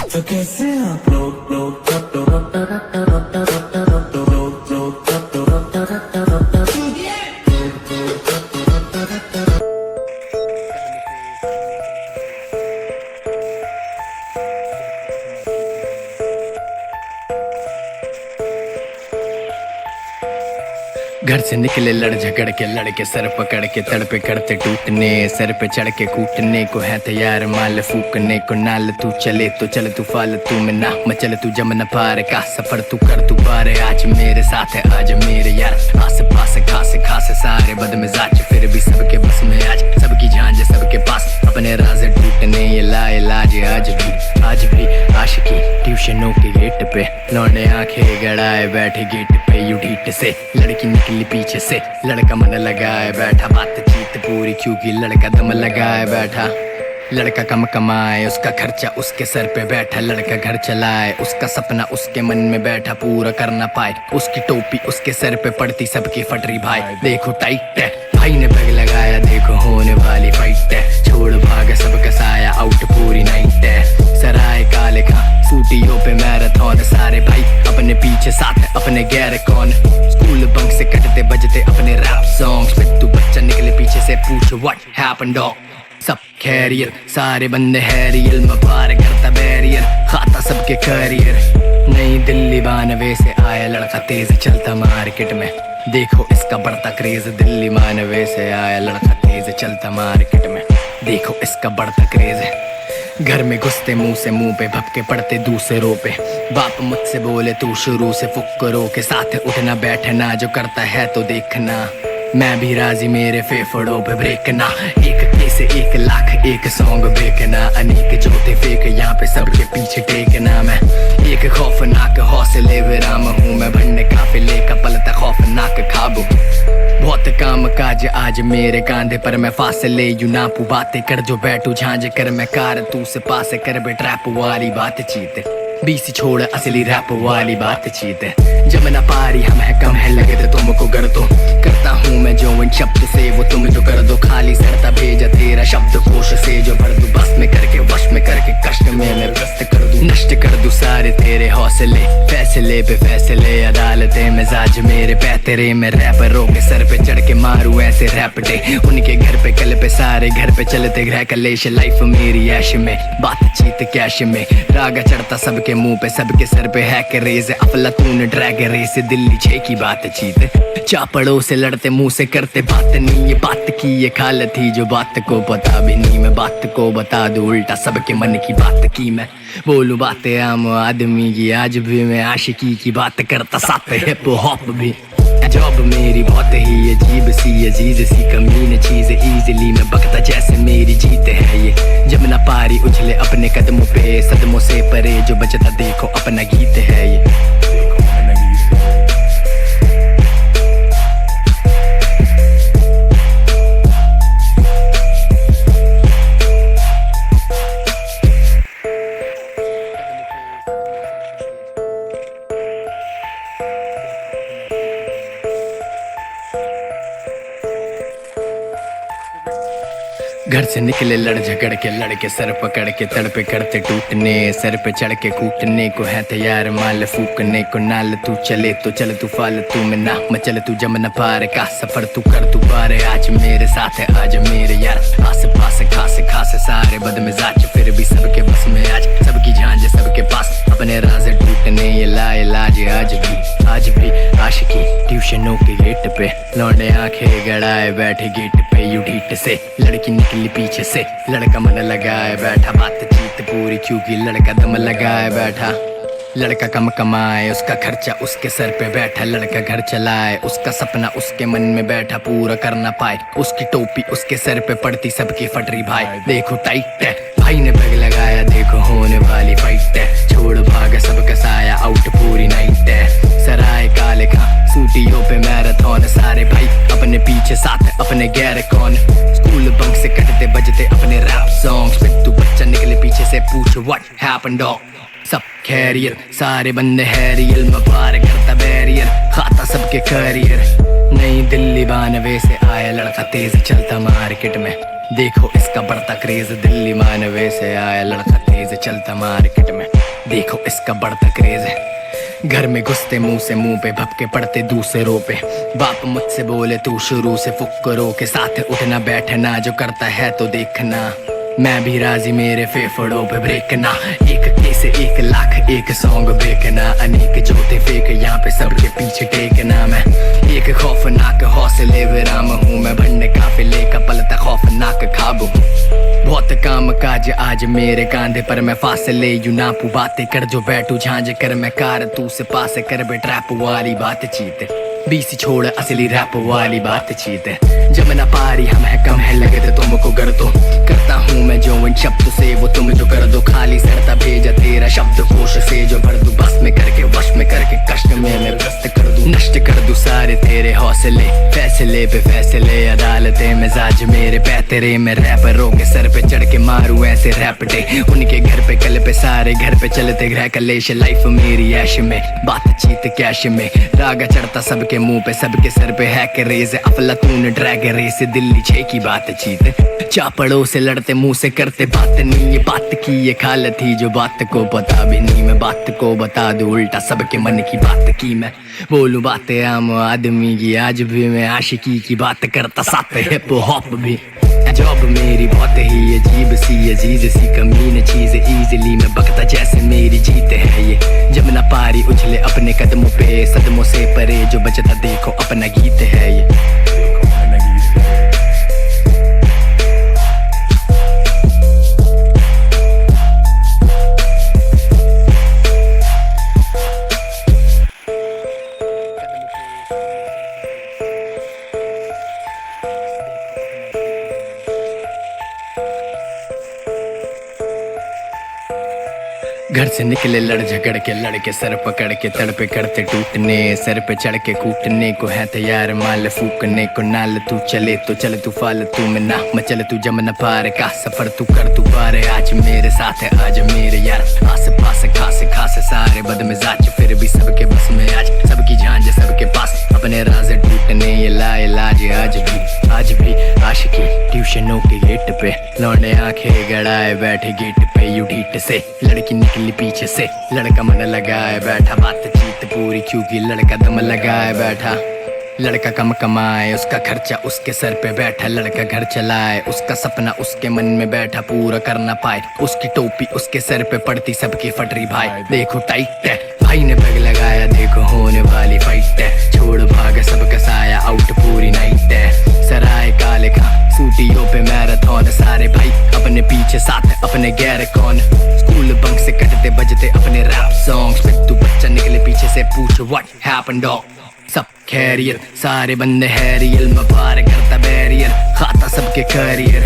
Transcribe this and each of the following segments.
तो कैसे आप घर से निकले लड़ झगड़ के लड़के सर पकड़ के तड़पे करते टूटने सर पे चढ़ के कूटने को है तैयार माल फूकने को नाल तू चले तो चल तू फालतू में ना मचल तू जम न पार का सफर तू कर तू पारे आज मेरे साथ है आज मेरे यार आस पास खासे खासे सारे बदमिजाज फिर भी सबके बस में आज सबकी झांझ सबके पास अपने राज टूटने ये लाए लाज आज भी आशिकी ट्यूशनों के गेट पे लौंडे आंखें गड़ाए बैठे गेट पे यू ढीठ से लड़की निकली पीछे से लड़का मन लगाए बैठा बातचीत पूरी क्योंकि लड़का दम लगाए बैठा लड़का कम कमाए उसका खर्चा उसके सर पे बैठा लड़का घर चलाए उसका सपना उसके मन में बैठा पूरा करना पाए उसकी टोपी उसके सर पे पड़ती सबकी फटरी भाई देखो टाइट है भाई ने पैग लगाया देखो होने वाली फाइट है छोड़ भाग सबका साया आउट पूरी नाइट है सराय काले खा सूटियों पे मैराथन सारे भाई अपने पीछे साथ अपने गैर कौन स्कूल बंक से कटते बजते अपने रैप सॉन्ग्स पे तू बच्चा निकले पीछे से पूछ व्हाट हैपेंड डॉग सब खैरियत सारे बंदे हैरियल मैं पार करता बैरियर खाता सबके करियर नई दिल्ली बानवे से आया लड़का तेज चलता मार्केट में देखो इसका बढ़ता क्रेज दिल्ली मानवे से आया लड़का तेज चलता मार्केट में देखो इसका बढ़ता क्रेज घर में घुसते मुंह से मुंह पे भपके पड़ते दूसरों पे बाप मुझसे बोले तू शुरू से फुक्करों के साथ उठना बैठना जो करता है तो देखना मैं भी राजी मेरे फेफड़ों पे ब्रेक ना एक केस 1 लाख एक सॉन्ग बेचना अनेक जोते फेंक यहाँ पे सबके पीछे टेकना मैं एक खौफनाक हौसले विराम हूँ मैं भंडे काफिले का पलता खौफनाक खाबू बहुत काम काज आज मेरे कांधे पर मैं फासले यू नापू बातें कर जो बैठू झांझ कर मैं कार तू से पास कर बे ट्रैप वाली बातचीत बीसी छोड़ असली रैप वाली बातचीत जब ना पारी हम है कम है लगे तो तुमको कर दो करता हूँ मैं जो इन शब्द से वो तुम जो कर दो खाली सरता भेजा तेरा शब्द कोश से जो भर दू बस में करके वश में करके कष्ट में मैं व्यस्त कर दूं नष्ट कर दूं सारे तेरे हौसले फैसले पे फैसले अदालतें मिजाज मेरे पैतरे में रैपरों के सर पे चढ़ के मारू ऐसे रैपटे उनके घर पे कल पे सारे घर पे चलते ग्रह कलेश लाइफ मेरी ऐश में बातचीत कैश में रागा चढ़ता सबके मुंह पे सबके सर पे है के रेज अफलातून ड्रैग रेस दिल्ली 6 की बातचीत चापड़ों से लड़ते मुंह से करते बात नहीं ये बात की ये खाल थी जो बात को पता भी नहीं मैं बात को बता दूं उल्टा सबके मन की बात की मैं बोलूं बातें आम आदमी की आज भी मैं आशिकी की बात करता साथ हिप हॉप भी जॉब मेरी बहुत ही अजीब सी अजीज सी कमीन चीज इजीली मैं बकता जैसे मेरी जीत है ये जब ना पारी उछले अपने कदमों पे सदमों से परे जो बचता देखो अपना गीत है ये घर से निकले लड़ झगड़ के लड़के सर पकड़ के तड़पे करते टूटने सर पे चढ़ के कूटने को है तैयार माल फूकने को नाल तू चले तो चल तू फालतू में ना मचल तू जम न पार का सफर तू कर तू पारे आज मेरे साथ है आज मेरे यार आस पास खासे खासे सारे बदमिजाज फिर भी सबके बस में आज सबकी झांझ सबके पास अपने राज टूटने ये लाए लाज आज भी आशिकी ट्यूशनों के गेट पे लौंडे आंखें गड़ाए बैठे गेट पे यू ढीठ से लड़की निकली पीछे से लड़का मन लगाए बैठा बातचीत पूरी क्योंकि लड़का दम लगाए बैठा लड़का कम कमाए उसका खर्चा उसके सर पे बैठा लड़का घर चलाए उसका सपना उसके मन में बैठा पूरा करना पाए उसकी टोपी उसके सर पे पड़ती सबकी फटरी भाई देखो टाइट है भाई ने पैग लगाया देखो होने वाली फाइट है छोड़ भाग सबका साया आउट पूरी नाइट है सराय काले खा सूटियों पे मैराथन सारे भाई अपने पीछे साथ अपने गैर कौन स्कूल बंक से कटते बजते अपने रैप सॉन्ग्स पे तू बच्चा निकले पीछे से पूछ व्हाट हैपेंड डॉग सब खैरियत सारे बंदे हैरियल मैं पार करता बैरियर खाता सबके करियर नई दिल्ली बानवे से आया लड़का तेज चलता मार्केट में देखो इसका बढ़ता क्रेज, दिल्ली मानवे से आया लड़का तेज चलता मार्केट में। देखो इसका बढ़ता क्रेज है, घर में घुसते मुंह से मुंह पे भपके पड़ते दूसरों पे। बाप मुझसे बोले तू शुरू से फुक्करों के साथ उठना बैठना, जो करता है तो देखना। मैं भी राजी मेरे फेफड़ों पे ब्रेक ना, एक कैसे 1 लाख एक सॉन्ग बेचना। अनेक जोते फेंक यहाँ पे सबके पीछे टेकना। मैं एक खौफनाक हौसले विराम हूँ, मैं भंड काफिले का पलता खौफनाक खाब हूँ। बहुत काम काज आज मेरे कांधे पर, मैं फासले यूं नापू। बातें कर जो बैठू झांझ कर, मैं कार तू से पास कर बे ट्रैप वाली बातचीत। बीसी छोड़ असली रैप वाली बातचीत। जमना पारी हम है कम है लगते तुमको कर दो, करता हूँ मैं जो इन शब्द से वो तुम जो कर दो। खाली सरता भेजा तेरा शब्द कोश से जो भर दू, बस में करके वश में करके कष्ट में मैं प्रस्त कर दूं। नष्ट कर दूं सारे तेरे हौसले, फैसले पे फैसले अदालतें मिजाज मेरे पैतरे में। रैपरों के सर पे चढ़ के मारू ऐसे रैपटे, उनके घर पे कल पे सारे घर पे चलते ग्रह कलेश। लाइफ मेरी ऐश में बातचीत कैश में, रागा चढ़ता सबके मुंह पे सबके सर पे है के रेज। अफलातून ड्रैग रेस दिल्ली 6 की बातचीत। चापड़ों से लड़ते मुंह से करते बात नहीं, ये बात की ये खाल थी जो बात को पता भी नहीं। मैं बात को बता दूं उल्टा सबके मन की बात की। मैं बोलूं बातें आम आदमी की, आज भी मैं आशिकी की बात करता साथ हिप हॉप भी। जॉब मेरी बहुत ही अजीब सी अजीज सी कमीन चीज, इजीली मैं बकता जैसे मेरी जीत है ये। जमुना पारी उछले अपने कदमों पे, सदमों से परे जो बचता देखो अपना गीत है ये। घर से निकले लड़ झगड़ के लड़के, सर पकड़ के तड़पे करते टूटने। सर पे चढ़ के कूटने को है तैयार माल फूकने को। नाल तू चले तो चल तू फालतू में ना मचल, तू जमना पार का सफर तू कर तू पार। आज मेरे साथ है आज मेरे यार, आस पास खास खास सारे बदमिजाज, फिर भी सबके बस में आज सबकी झांझ सबके पास। अपने राज टूटने ये लाए लाज आज भी आशिकी ट्यूशनों के गेट पे। लौंडे आंखें गड़ाए बैठे गेट पे यू ढीठ से, लड़की निकली पीछे से लड़का मन लगाए बैठा। बातचीत पूरी क्योंकि लड़का दम लगाए बैठा। लड़का कम कमाए उसका खर्चा उसके सर पे बैठा, लड़का घर चलाए उसका सपना उसके मन में बैठा पूरा कर ना पाए। उसकी टोपी उसके सर पे पड़ती सबकी फटरी भाई। देखो टाइट है भाई ने बैग लगाया, देखो होने वाली फाइट है। छोड़ भाग सबका साया आउट पूरी नाइट है। सराय काले का सूटियों पे मैराथन, सारे भाई अपने पीछे साथ अपने गैर कौन। स्कूल बंक से कटते बजते अपने रैप सॉन्ग्स पे, तू बच्चा निकले पीछे से पूछ व्हाट हैपेंड डॉग। सब खैरियत सारे बंदे हैरियल, मैं पार करता बैरियर खाता सबके करियर।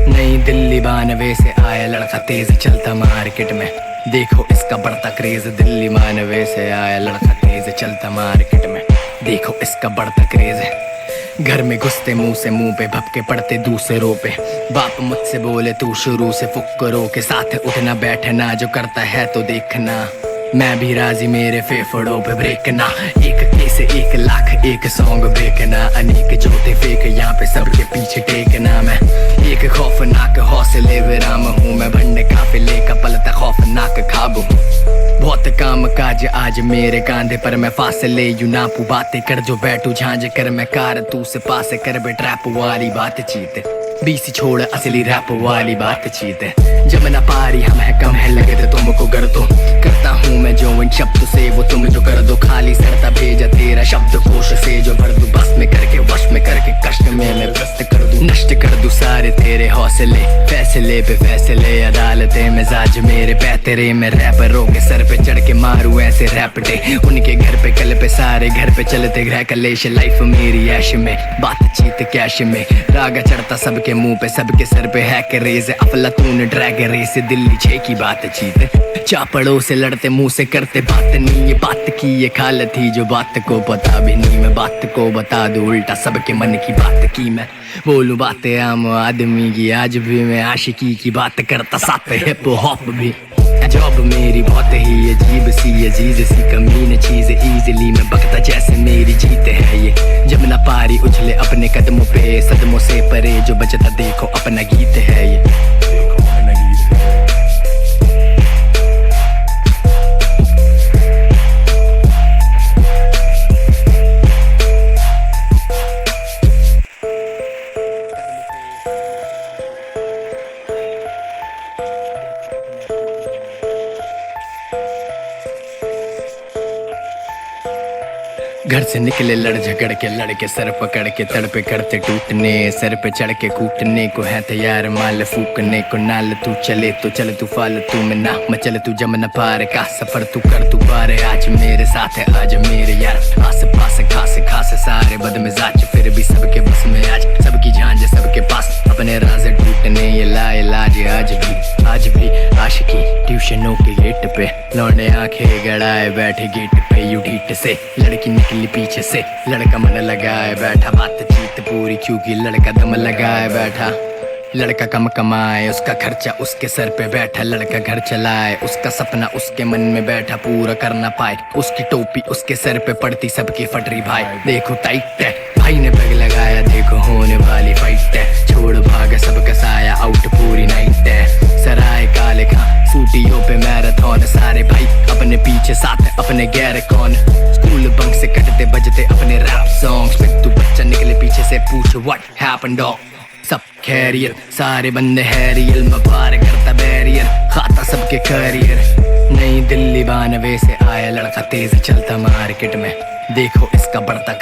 नई दिल्ली 92 से आया लड़का तेज चलता मार्केट में। देखो इसका बढ़ता क्रेज, दिल्ली 92 से आया लड़का तेज चलता मार्केट में। देखो इसका बढ़ता क्रेज है, घर में घुसते मुंह से मुंह पे भपके पड़ते दूसरों पे। बाप मुझसे बोले तू शुरू से फुक्करों के साथ उठना बैठना, जो करता है तो देखना। मैं भी राजी मेरे फेफड़ों पे ब्रेक ना, एक कैसे 1 लाख एक सॉन्ग बेचना। अनेक जोते फेंक यहाँ पे सबके पीछे टेकना। मैं एक खौफनाक हौसले विराम हूँ, मैं भंड काफिले का पलता खौफनाक खाब हूँ। बहुत काम काज आज मेरे कांधे पर, मैं फासले यूं नापू। बातें कर जो बैठू झांझ कर, मैं कार तू से पास कर बे ट्रैप वाली बातचीत। बीसी छोड़ असली रैप वाली बातचीत। जमुना पारी हम है कम है लगते तुमको कर दो, करता हूँ मैं जो इन शब्द से वो तुम जो कर दो। खाली सरता भेजा तेरा शब्द कोश से जो भर दू, बस में करके वश में करके कष्ट में मैं प्रस्त कर दूं। नष्ट कर दूं सारे तेरे हौसले, फैसले पे फैसले अदालतें मिजाज मेरे पैतरे में। रैपरों के सर पे चढ़ के मारू ऐसे रैपटे, उनके घर पे कल पे सारे घर पे चलते ग्रह कलेश। लाइफ मेरी ऐश में बातचीत कैश में, रागा चढ़ता सबके मुंह पे सबके सर पे है के रेज। अफलातून ड्रैग रेस दिल्ली 6 की बातचीत। चापड़ों से लड़ते मुंह से करते बात नहीं, ये बात की ये खाल थी जो बात को पता भी नहीं। मैं बात को बता दूं उल्टा सबके मन की बात की। मैं बोलूं बातें आम आदमी की, आज भी मैं आशिकी की बात करता साथ हिप हॉप भी। जॉब मेरी बहुत ही अजीब सी अजीज सी कमीन चीज इजीली मैं बकता जैसे मेरी जीत है ये। जब ना पारी उछले अपने कदमों पे सदमों से परे जो बजता देखो अपना गीत है ये। घर से निकले लड़ झगड़ के लड़के सर पकड़ के तड़पे करते टूटने सर पे चढ़ के कूटने को है तैयार माल फूकने को नाल तू चले तो चल तू फालतू में ना मचल तू जम न पार का सफर तू कर तू पार आज मेरे साथ है आज मेरे यार आस पास खासे खासे सारे बदमिजाज फिर भी सबके बस में आज सबकी झांझ सबके पास अपने राज टूटने ये लाइलाज आज भी आशिकी ट्यूशनों के गेट पे लौंडे आंखें गड़ाए बैठे गेट पे यू ढीठ से लड़की निकली पीछे से लड़का मन लगाए बैठा बातचीत पूरी क्योंकि लड़का दम लगाए बैठा। लड़का कम कमाए उसका खर्चा उसके सर पे बैठा लड़का घर चलाए उसका सपना उसके मन में बैठा पूरा कर ना पाए उसकी टोपी उसके सर पे पड़ती सबकी फटरी भाई देखो टाइट है भाई ने पैग लगाया देखो होने वाली फाइट है छोड़ भाग सबका साया आउट पूरी नाइट है सराय काले खां सूटियों पे मैराथन सारे भाई अपने पीछे साथ अपने गैर कौन स्कूल बंक से कटते बजते अपने रैप सॉन्ग्स पे तू बच्चा निकले पीछे से पूछ व्हाट हैपेंड डॉग सब खैरियत सारे बंदे हैरियल मैं पार करता बैरियर खाता सबके करियर नई दिल्ली 92 से आया लड़का तेज चलता मार्केट में देखो इसका बढ़ता